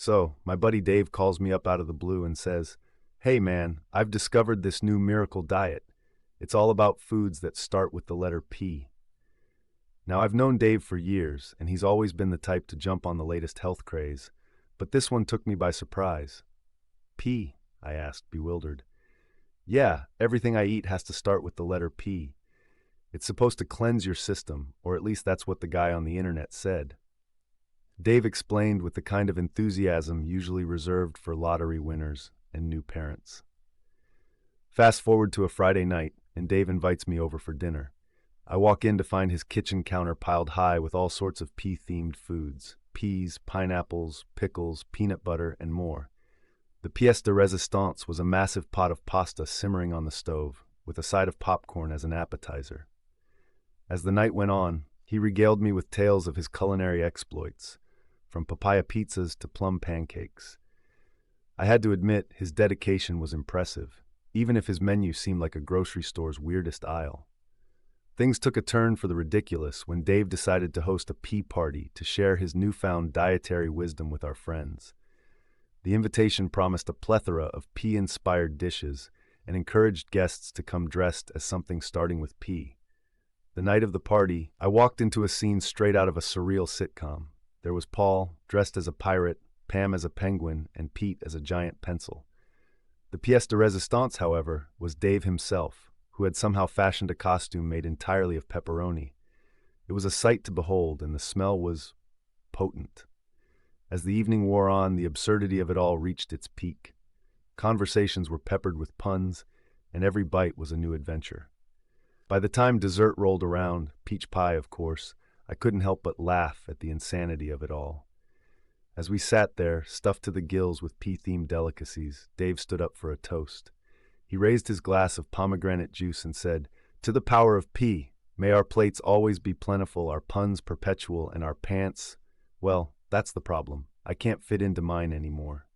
So, my buddy Dave calls me up out of the blue and says, "Hey man, I've discovered this new miracle diet. It's all about foods that start with the letter P." Now, I've known Dave for years, and he's always been the type to jump on the latest health craze, but this one took me by surprise. P? I asked, bewildered. Yeah, everything I eat has to start with the letter P. It's supposed to cleanse your system, or at least that's what the guy on the internet said. Dave explained with the kind of enthusiasm usually reserved for lottery winners and new parents. Fast forward to a Friday night, and Dave invites me over for dinner. I walk in to find his kitchen counter piled high with all sorts of pea-themed foods: peas, pineapples, pickles, peanut butter, and more. The pièce de résistance was a massive pot of pasta simmering on the stove, with a side of popcorn as an appetizer. As the night went on, he regaled me with tales of his culinary exploits, from papaya pizzas to plum pancakes. I had to admit his dedication was impressive, even if his menu seemed like a grocery store's weirdest aisle. Things took a turn for the ridiculous when Dave decided to host a pea party to share his newfound dietary wisdom with our friends. The invitation promised a plethora of pea-inspired dishes and encouraged guests to come dressed as something starting with P. The night of the party, I walked into a scene straight out of a surreal sitcom. There was Paul, dressed as a pirate, Pam as a penguin, and Pete as a giant pencil. The pièce de résistance, however, was Dave himself, who had somehow fashioned a costume made entirely of pepperoni. It was a sight to behold, and the smell was potent. As the evening wore on, the absurdity of it all reached its peak. Conversations were peppered with puns, and every bite was a new adventure. By the time dessert rolled around, peach pie, of course, I couldn't help but laugh at the insanity of it all. As we sat there, stuffed to the gills with pea-themed delicacies, Dave stood up for a toast. He raised his glass of pomegranate juice and said, "To the power of P, may our plates always be plentiful, our puns perpetual, and our pants, well, that's the problem. I can't fit into mine anymore."